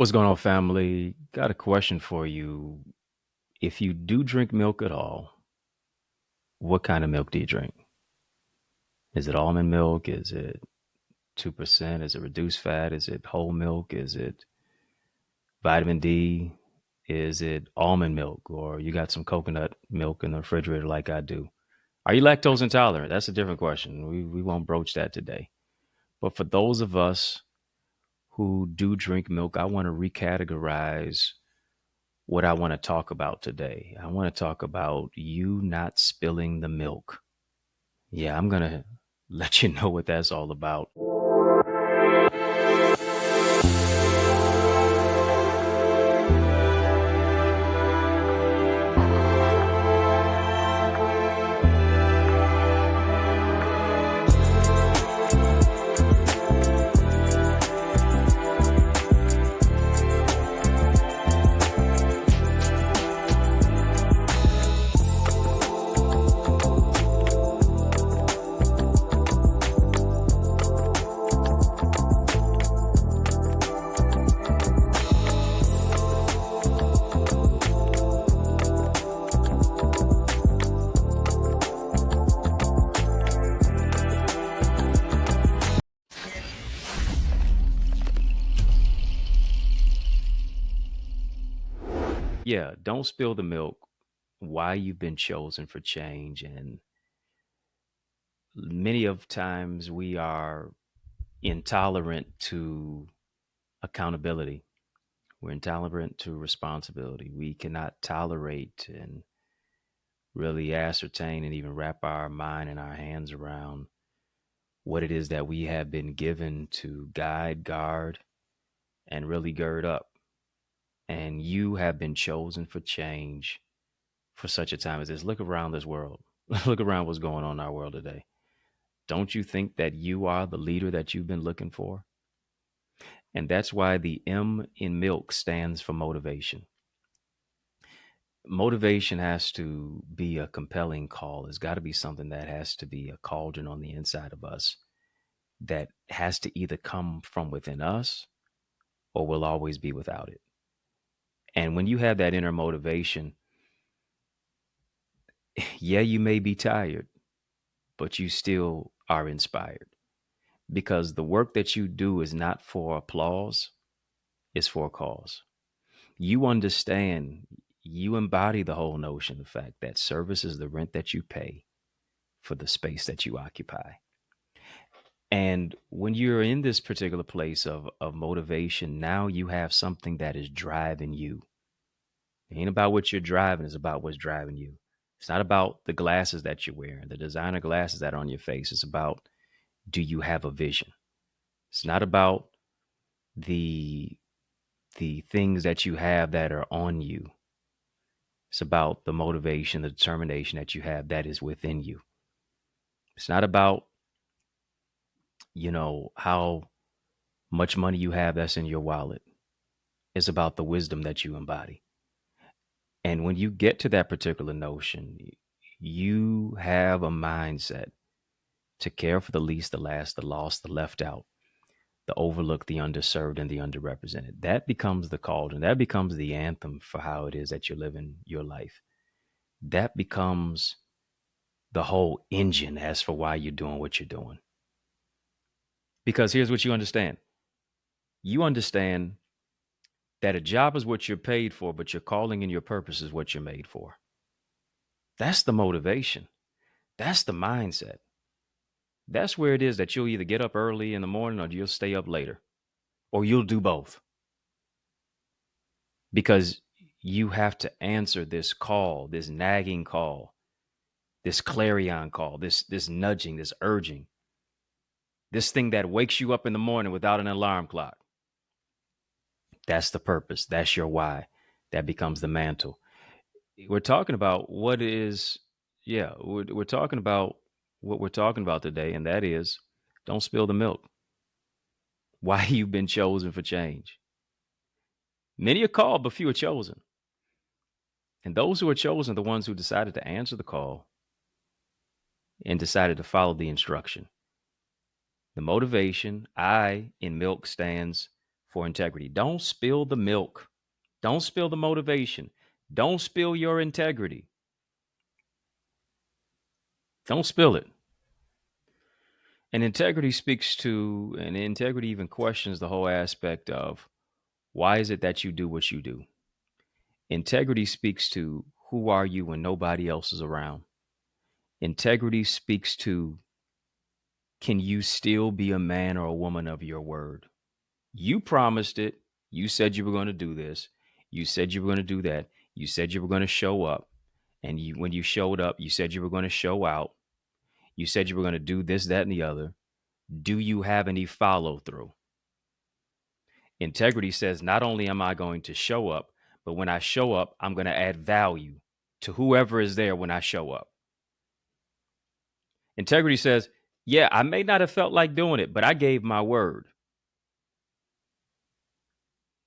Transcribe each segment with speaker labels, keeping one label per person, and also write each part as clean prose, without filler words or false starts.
Speaker 1: What's going on, family? Got a question for you. If you do drink milk at all, what kind of milk do you drink? Is it almond milk? Is it 2%? Is it reduced fat? Is it whole milk? Is it vitamin D? Is it almond milk? Or you got some coconut milk in the refrigerator like I do? Are you lactose intolerant? That's a different question. We won't broach that today. But for those of us who do drink milk, I want to recategorize what I want to talk about today. I want to talk about you not spilling the milk. Yeah, I'm going to let you know what that's all about. Yeah, don't spill the milk. Why you've been chosen for change. And many of times we are intolerant to accountability. We're intolerant to responsibility. We cannot tolerate and really ascertain and even wrap our mind and our hands around what it is that we have been given to guide, guard, and really gird up. And you have been chosen for change for such a time as this. Look around this world. Look around what's going on in our world today. Don't you think that you are the leader that you've been looking for? And that's why the M in milk stands for motivation. Motivation has to be a compelling call. It's got to be something that has to be a cauldron on the inside of us that has to either come from within us or will always be without it. And when you have that inner motivation, yeah, you may be tired, but you still are inspired because the work that you do is not for applause, it's for a cause. You understand, you embody the whole notion, the fact that service is the rent that you pay for the space that you occupy. And when you're in this particular place of motivation, now you have something that is driving you. It ain't about what you're driving, it's about what's driving you. It's not about the glasses that you're wearing, the designer glasses that are on your face. It's about, do you have a vision? It's not about the the things that you have that are on you. It's about the motivation, the determination that you have that is within you. It's not about, how much money you have that's in your wallet. It's about the wisdom that you embody. And when you get to that particular notion, you have a mindset to care for the least, the last, the lost, the left out, the overlooked, the underserved, and the underrepresented. That becomes the cauldron. That becomes the anthem for how it is that you're living your life. That becomes the whole engine as for why you're doing what you're doing. Because here's what you understand. You understand that a job is what you're paid for, but your calling and your purpose is what you're made for. That's the motivation. That's the mindset. That's where it is that you'll either get up early in the morning or you'll stay up later, or you'll do both. Because you have to answer this call, this nagging call, this clarion call, this nudging, this urging, this thing that wakes you up in the morning without an alarm clock. That's the purpose. That's your why. That becomes the mantle. We're talking about what is, yeah, we're talking about what we're talking about today, and that is, don't spill the milk. Why you've been chosen for change. Many are called, but few are chosen. And those who are chosen are the ones who decided to answer the call and decided to follow the instruction. The motivation, I in milk, stands for integrity. Don't spill the milk. Don't spill the motivation. Don't spill your integrity. Don't spill it. And integrity speaks to, and integrity even questions the whole aspect of why is it that you do what you do? Integrity speaks to who are you when nobody else is around? Integrity speaks to can you still be a man or a woman of your word? You promised it. You said you were going to do this. You said you were going to do that. You said you were going to show up. And when you showed up, you said you were going to show out. You said you were going to do this, that, and the other. Do you have any follow through? Integrity says, not only am I going to show up, but when I show up, I'm going to add value to whoever is there when I show up. Integrity says, yeah, I may not have felt like doing it, but I gave my word.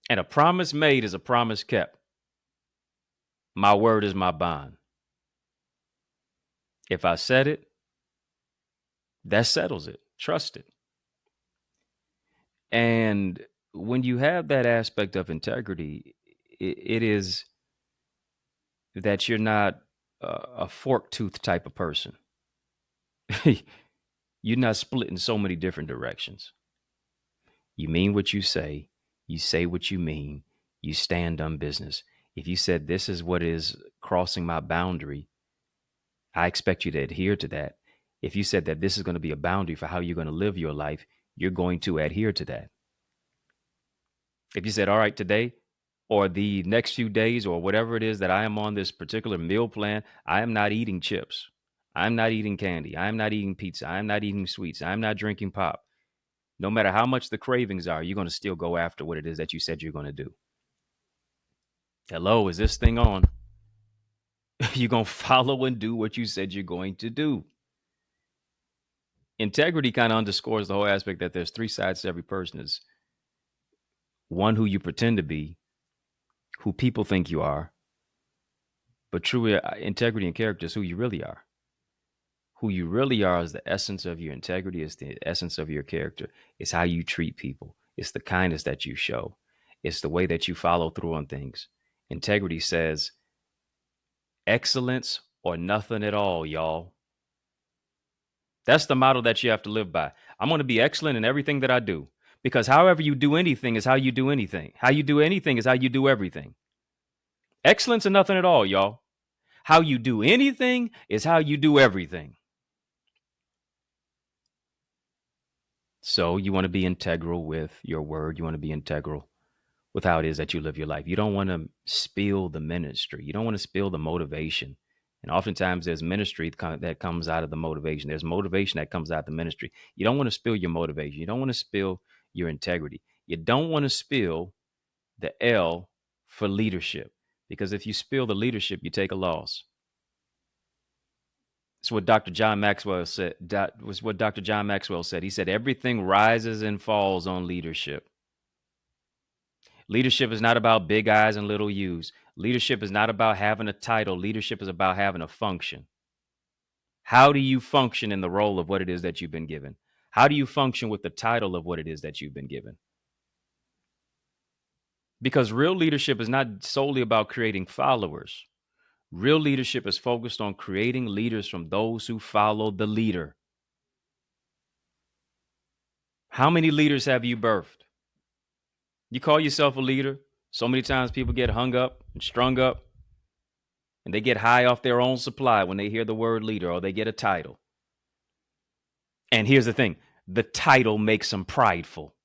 Speaker 1: And a promise made is a promise kept. My word is my bond. If I said it, that settles it. Trust it. And when you have that aspect of integrity, it is that you're not a fork tooth type of person. You're not split in so many different directions. You mean what you say what you mean, you stand on business. If you said this is what is crossing my boundary, I expect you to adhere to that. If you said that this is going to be a boundary for how you're going to live your life, you're going to adhere to that. If you said, all right, today or the next few days or whatever it is that I am on this particular meal plan, I am not eating chips. I'm not eating candy. I'm not eating pizza. I'm not eating sweets. I'm not drinking pop. No matter how much the cravings are, you're going to still go after what it is that you said you're going to do. Hello, is this thing on? You're going to follow and do what you said you're going to do. Integrity kind of underscores the whole aspect that there's three sides to every person. Is one, who you pretend to be, who people think you are, but true integrity and character is who you really are. Who you really are is the essence of your integrity, is the essence of your character. It's how you treat people. It's the kindness that you show. It's the way that you follow through on things. Integrity says excellence or nothing at all, y'all. That's the model that you have to live by. I'm going to be excellent in everything that I do, because however you do anything is how you do anything. How you do anything is how you do everything. Excellence or nothing at all, y'all. How you do anything is how you do everything. So you want to be integral with your word. You want to be integral with how it is that you live your life. You don't want to spill the ministry. You don't want to spill the motivation. And oftentimes there's ministry that comes out of the motivation. There's motivation that comes out of the ministry. You don't want to spill your motivation. You don't want to spill your integrity. You don't want to spill the L for leadership, because if you spill the leadership, you take a loss. It's what Dr. John Maxwell said. Was what Dr. John Maxwell said. He said, everything rises and falls on leadership. Leadership is not about big I's and little U's. Leadership is not about having a title. Leadership is about having a function. How do you function in the role of what it is that you've been given? How do you function with the title of what it is that you've been given? Because real leadership is not solely about creating followers. Real leadership is focused on creating leaders from those who follow the leader. How many leaders have you birthed? You call yourself a leader. So many times people get hung up and strung up, and they get high off their own supply when they hear the word leader, or they get a title. And here's the thing, the title makes them prideful.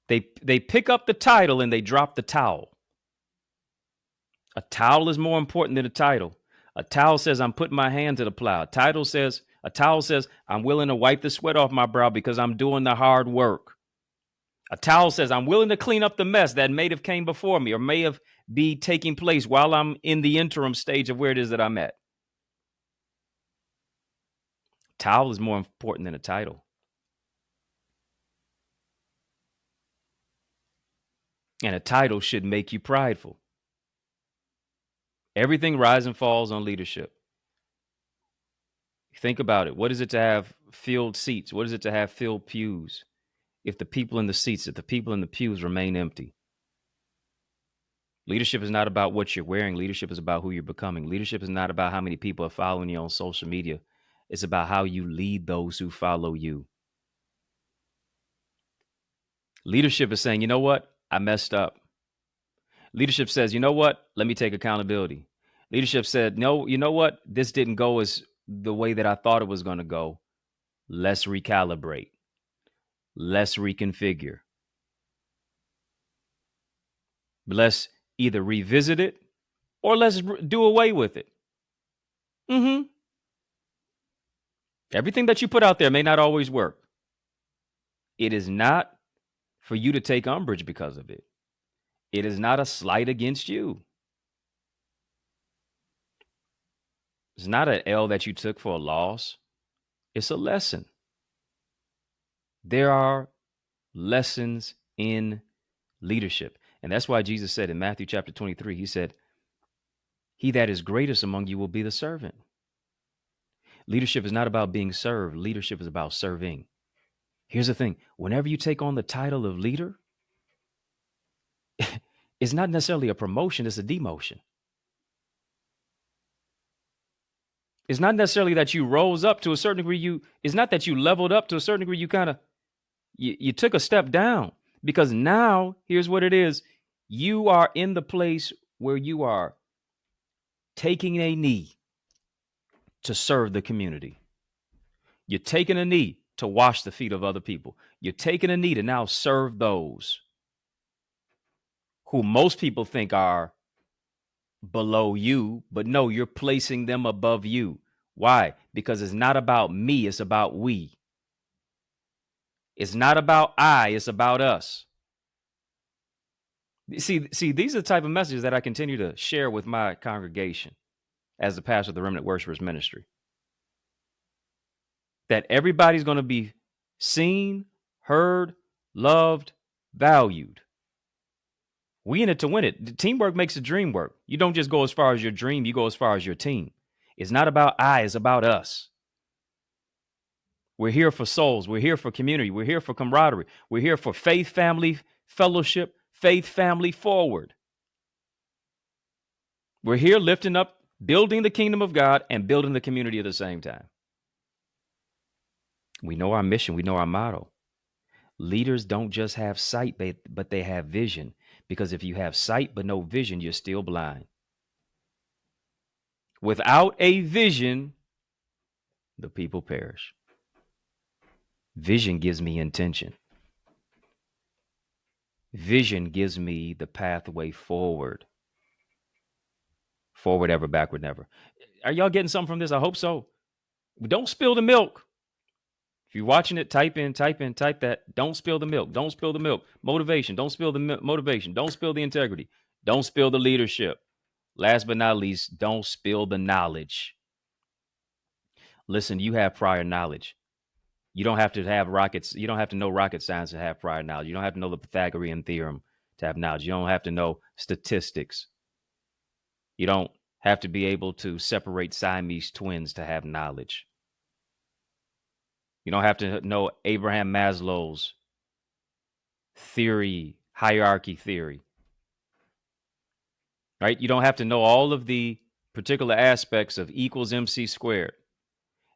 Speaker 1: They pick up the title and they drop the towel. A towel is more important than a title. A towel says, I'm putting my hand to the plow. A towel says, I'm willing to wipe the sweat off my brow because I'm doing the hard work. A towel says, I'm willing to clean up the mess that may have came before me or may have be taking place while I'm in the interim stage of where it is that I'm at. Towel is more important than a title. And a title should make you prideful. Everything rises and falls on leadership. Think about it. What is it to have filled seats? What is it to have filled pews? if the people in the seats, if the people in the pews remain empty. Leadership is not about what you're wearing. Leadership is about who you're becoming. Leadership is not about how many people are following you on social media. It's about how you lead those who follow you. Leadership is saying, you know what? I messed up. Leadership says, you know what? Let me take accountability. Leadership said, no, you know what? This didn't go as the way that I thought it was going to go. Let's recalibrate. Let's reconfigure. Let's either revisit it or let's do away with it. Everything that you put out there may not always work. It is not for you to take umbrage because of it. It is not a slight against you. It's not an L that you took for a loss. It's a lesson. There are lessons in leadership. And that's why Jesus said in Matthew chapter 23, he said, he that is greatest among you will be the servant. Leadership is not about being served. Leadership is about serving. Here's the thing. Whenever you take on the title of leader, it's not necessarily a promotion. It's a demotion. It's not necessarily that you rose up to a certain degree. It's not that you leveled up to a certain degree. You kind of, you took a step down, because now here's what it is. You are in the place where you are taking a knee to serve the community. You're taking a knee to wash the feet of other people. You're taking a knee to now serve those who most people think are below you, but no, you're placing them above you. Why? Because it's not about me, it's about we. It's not about I, it's about us. See, these are the type of messages that I continue to share with my congregation as the pastor of the Remnant Worshipers Ministry. That everybody's going to be seen, heard, loved, valued. We in it to win it. Teamwork makes the dream work. You don't just go as far as your dream, you go as far as your team. It's not about I, it's about us. We're here for souls. We're here for community. We're here for camaraderie. We're here for faith, family, fellowship, faith, family, forward. We're here lifting up, building the kingdom of God and building the community at the same time. We know our mission. We know our motto. Leaders don't just have sight, but they have vision. Because if you have sight but no vision, you're still blind. Without a vision, the people perish. Vision gives me intention. Vision gives me the pathway forward. Forward ever, backward never. Are y'all getting something from this? I hope so. Don't spill the milk. If you're watching it, type that. Don't spill the milk. Don't spill the milk. Motivation. Don't spill the motivation. Don't spill the integrity. Don't spill the leadership. Last but not least, don't spill the knowledge. Listen, you have prior knowledge. You don't have to have rockets. You don't have to know rocket science to have prior knowledge. You don't have to know the Pythagorean theorem to have knowledge. You don't have to know statistics. You don't have to be able to separate Siamese twins to have knowledge. You don't have to know Abraham Maslow's theory, hierarchy theory. Right? You don't have to know all of the particular aspects of equals MC squared.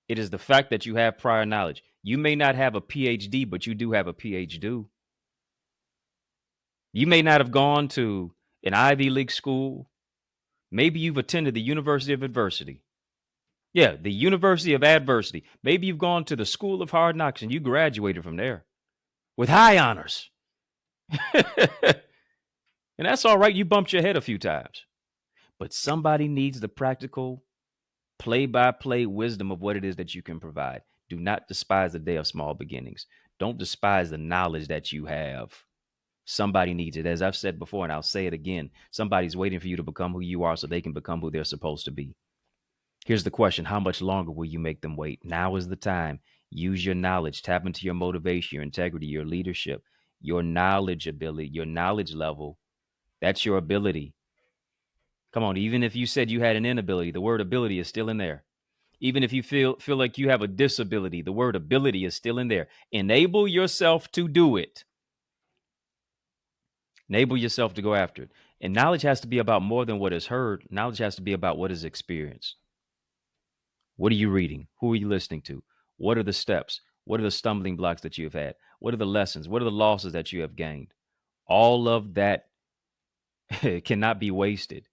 Speaker 1: It is the fact that you have prior knowledge. You may not have a PhD, but you do have a PhD. You may not have gone to an Ivy League school. Maybe you've attended the University of Adversity. Yeah, the University of Adversity. Maybe you've gone to the School of Hard Knocks and you graduated from there with high honors. And that's all right. You bumped your head a few times. But somebody needs the practical play-by-play wisdom of what it is that you can provide. Do not despise the day of small beginnings. Don't despise the knowledge that you have. Somebody needs it. As I've said before, and I'll say it again, somebody's waiting for you to become who you are so they can become who they're supposed to be. Here's the question. How much longer will you make them wait? Now is the time. Use your knowledge. Tap into your motivation, your integrity, your leadership, your knowledge ability, your knowledge level. That's your ability. Come on. Even if you said you had an inability, the word ability is still in there. Even if you feel like you have a disability, the word ability is still in there. Enable yourself to do it. Enable yourself to go after it. And knowledge has to be about more than what is heard. Knowledge has to be about what is experienced. What are you reading? Who are you listening to? What are the steps? What are the stumbling blocks that you have had? What are the lessons? What are the losses that you have gained? All of that cannot be wasted.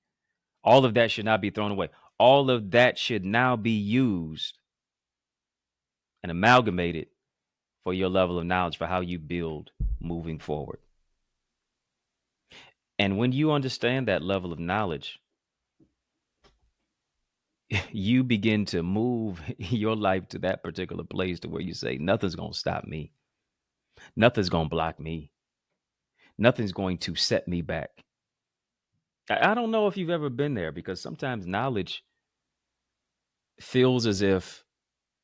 Speaker 1: All of that should not be thrown away. All of that should now be used and amalgamated for your level of knowledge for how you build moving forward. And when you understand that level of knowledge, you begin to move your life to that particular place to where you say, nothing's going to stop me. Nothing's going to block me. Nothing's going to set me back. I don't know if you've ever been there, because sometimes knowledge feels as if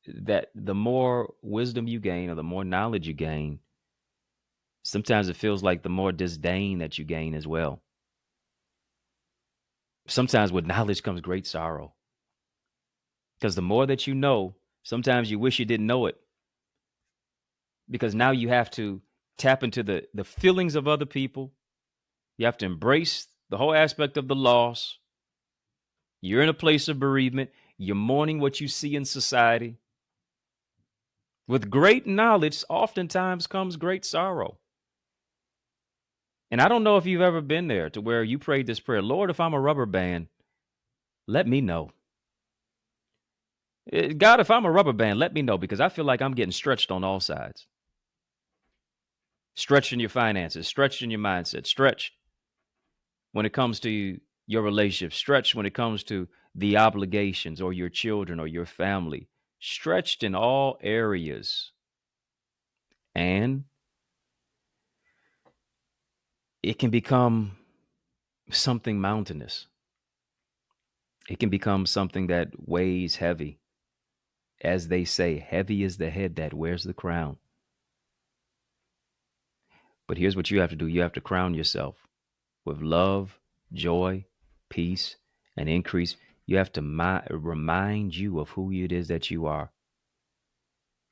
Speaker 1: that the more wisdom you gain or the more knowledge you gain, sometimes it feels like the more disdain that you gain as well. Sometimes with knowledge comes great sorrow, because the more that you know, sometimes you wish you didn't know it, because now you have to tap into the feelings of other people. You have to embrace the whole aspect of the loss. You're in a place of bereavement. You're mourning what you see in society. With great knowledge, oftentimes comes great sorrow. And I don't know if you've ever been there to where you prayed this prayer, Lord, if I'm a rubber band, let me know. God, if I'm a rubber band, let me know, because I feel like I'm getting stretched on all sides. Stretched in your finances, stretched in your mindset, stretched when it comes to your relationship, stretched when it comes to the obligations or your children or your family, stretched in all areas. And it can become something mountainous. It can become something that weighs heavy. As they say, heavy is the head that wears the crown. But here's what you have to do. You have to crown yourself with love, joy, peace, and increase. You have to remind you of who it is that you are.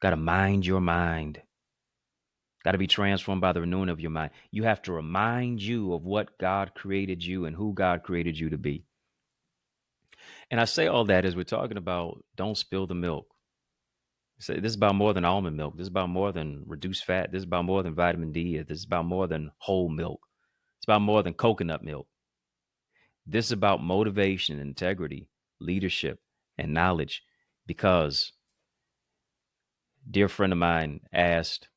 Speaker 1: Got to mind your mind. Got to be transformed by the renewing of your mind. You have to remind you of what God created you and who God created you to be. And I say all that as we're talking about don't spill the milk. This is about more than almond milk. This is about more than reduced fat. This is about more than vitamin D. This is about more than whole milk. It's about more than coconut milk. This is about motivation, integrity, leadership, and knowledge. Because a dear friend of mine asked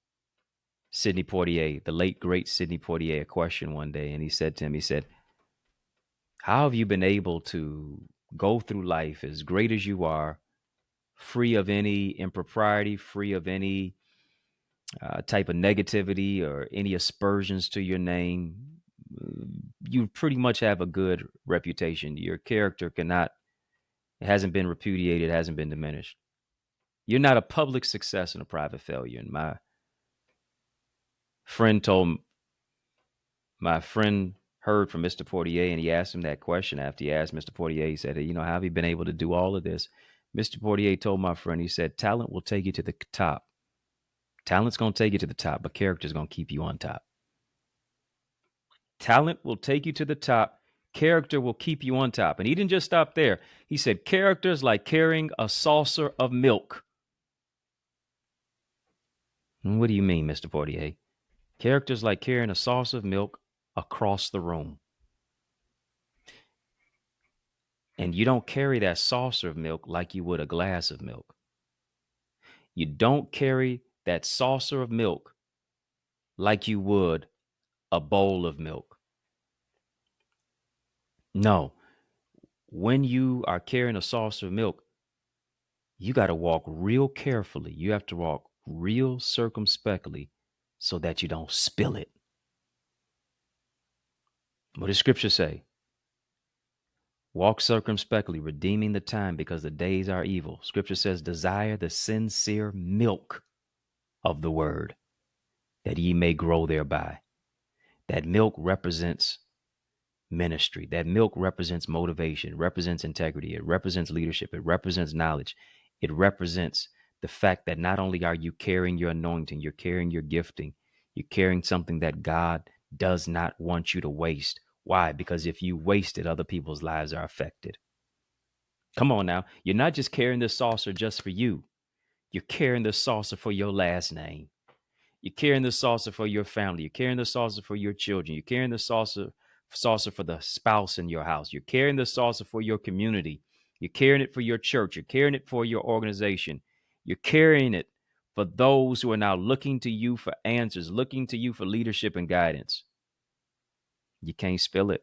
Speaker 1: Sidney Poitier, the late, great Sidney Poitier, a question one day. And he said to him, he said, how have you been able to go through life as great as you are, free of any impropriety, free of any type of negativity or any aspersions to your name? You pretty much have a good reputation. Your character it hasn't been repudiated, hasn't been diminished. You're not a public success and a private failure. And my friend heard from Mr. Portier, and he asked him that question. After he asked Mr. Portier, he said, how have you been able to do all of this? Mr. Portier told my friend, he said, talent will take you to the top. Talent's going to take you to the top, but character's going to keep you on top. Talent will take you to the top. Character will keep you on top. And he didn't just stop there. He said, character's like carrying a saucer of milk. What do you mean, Mr. Portier? Character's like carrying a saucer of milk across the room. And you don't carry that saucer of milk like you would a glass of milk. You don't carry that saucer of milk like you would a bowl of milk. No. When you are carrying a saucer of milk, you got to walk real carefully. You have to walk real circumspectly so that you don't spill it. What does scripture say? Walk circumspectly, redeeming the time, because the days are evil. Scripture says, desire the sincere milk of the word, that ye may grow thereby. That milk represents ministry. That milk represents motivation. It represents integrity. It represents leadership. It represents knowledge. It represents the fact that not only are you carrying your anointing, you're carrying your gifting, you're carrying something that God does not want you to waste. Why? Because if you waste it, other people's lives are affected. Come on now. You're not just carrying this saucer just for you. You're carrying the saucer for your last name. You're carrying the saucer for your family. You're carrying the saucer for your children. You're carrying the saucer for the spouse in your house. You're carrying the saucer for your community. You're carrying it for your church. You're carrying it for your organization. You're carrying it for those who are now looking to you for answers, looking to you for leadership and guidance. You can't spill it.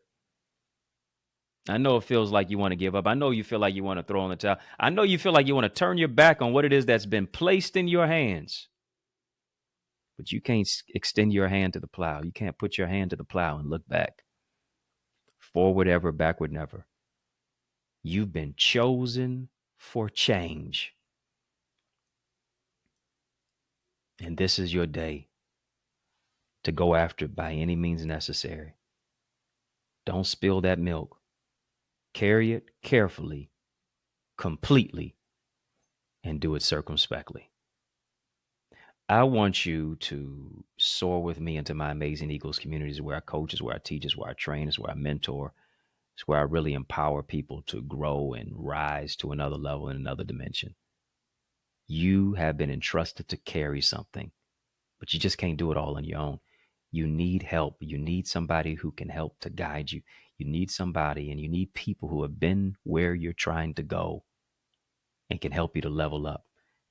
Speaker 1: I know it feels like you want to give up. I know you feel like you want to throw in the towel. I know you feel like you want to turn your back on what it is that's been placed in your hands. But you can't extend your hand to the plow. You can't put your hand to the plow and look back. Forward ever, backward never. You've been chosen for change. And this is your day to go after it by any means necessary. Don't spill that milk. Carry it carefully, completely, and do it circumspectly. I want you to soar with me into my amazing Eagles communities where I coach, is where I teach, is where I train, is where I mentor. It's where I really empower people to grow and rise to another level in another dimension. You have been entrusted to carry something, but you just can't do it all on your own. You need help. You need somebody who can help to guide you. You need somebody, and you need people who have been where you're trying to go and can help you to level up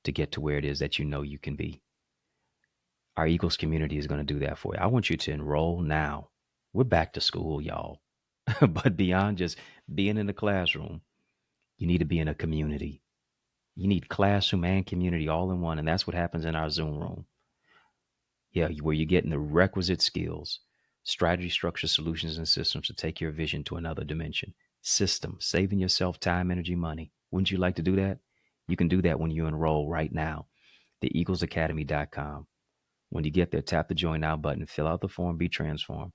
Speaker 1: to get to where it is that you know you can be. Our Eagles community is going to do that for you. I want you to enroll now. We're back to school, y'all. But beyond just being in the classroom, you need to be in a community. You need classroom and community all in one. And that's what happens in our Zoom room. Yeah, where you're getting the requisite skills, strategy, structure, solutions, and systems to take your vision to another dimension. System, saving yourself time, energy, money. Wouldn't you like to do that? You can do that when you enroll right now. TheEaglesAcademy.com. When you get there, tap the Join Now button, fill out the form, be transformed.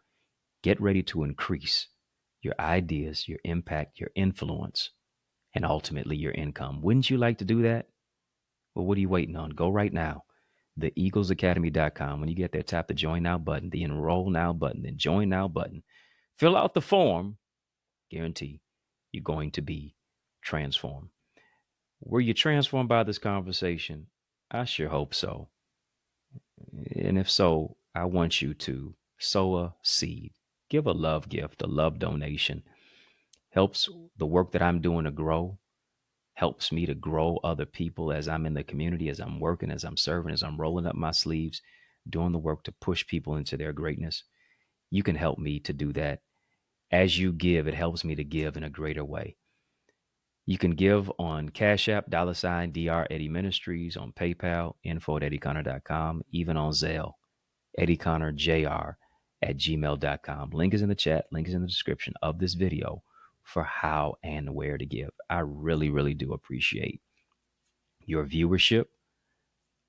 Speaker 1: Get ready to increase your ideas, your impact, your influence, and ultimately your income. Wouldn't you like to do that? Well, what are you waiting on? Go right now. TheEaglesAcademy.com. When you get there, tap the Join Now button, the Enroll Now button, the Join Now button. Fill out the form. Guarantee you're going to be transformed. Were you transformed by this conversation? I sure hope so. And if so, I want you to sow a seed, give a love gift, a love donation. Helps the work that I'm doing to grow, helps me to grow other people as I'm in the community, as I'm working, as I'm serving, as I'm rolling up my sleeves, doing the work to push people into their greatness. You can help me to do that. As you give, it helps me to give in a greater way. You can give on Cash App, $Dr. Eddie Ministries, on PayPal, info@EddieConnor.com, even on Zelle, EddieConnorJr @gmail.com. Link is in the chat, link is in the description of this video for how and where to give. I really, really do appreciate your viewership.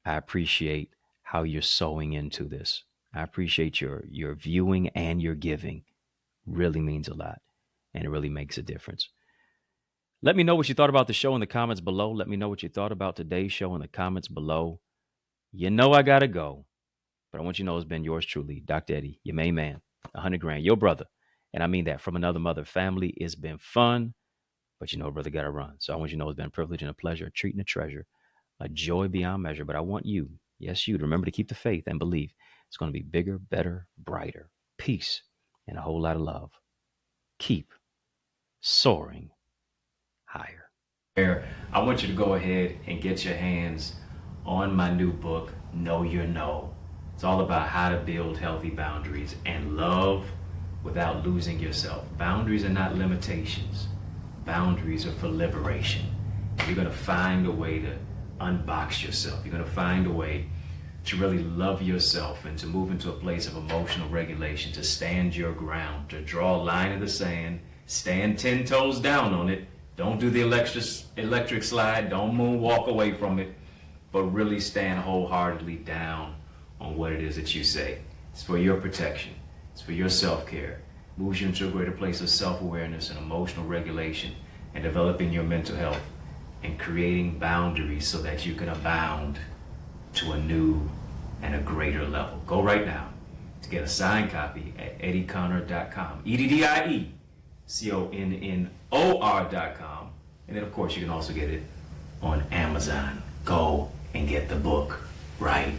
Speaker 1: I appreciate how you're sewing into this. I appreciate your viewing and your giving. Really means a lot, and it really makes a difference. Let me know what you thought about the show in the comments below. Let me know what you thought about today's show in the comments below. You know I gotta go, but I want you to know it's been yours truly, Dr. Eddie, your main man, 100 grand, your brother. And I mean that from another mother family. It's been fun, but you know, brother got to run. So I want you to know it's been a privilege and a pleasure, a treat and a treasure, a joy beyond measure. But I want you, yes, you, to remember to keep the faith and believe it's going to be bigger, better, brighter, peace, and a whole lot of love. Keep soaring higher. I want you to go ahead and get your hands on my new book, Know Your No. It's all about how to build healthy boundaries and love without losing yourself. Boundaries are not limitations. Boundaries are for liberation. You're going to find a way to unbox yourself. You're going to find a way to really love yourself and to move into a place of emotional regulation, to stand your ground, to draw a line in the sand, stand 10 toes down on it. Don't do the electric slide. Don't moonwalk away from it, but really stand wholeheartedly down on what it is that you say. It's for your protection. It's for your self-care. Moves you into a greater place of self-awareness and emotional regulation and developing your mental health. and creating boundaries so that you can abound to a new and a greater level. Go right now to get a signed copy at EddieConnor.com. EddieConnor.com. And then, of course, you can also get it on Amazon. Go and get the book right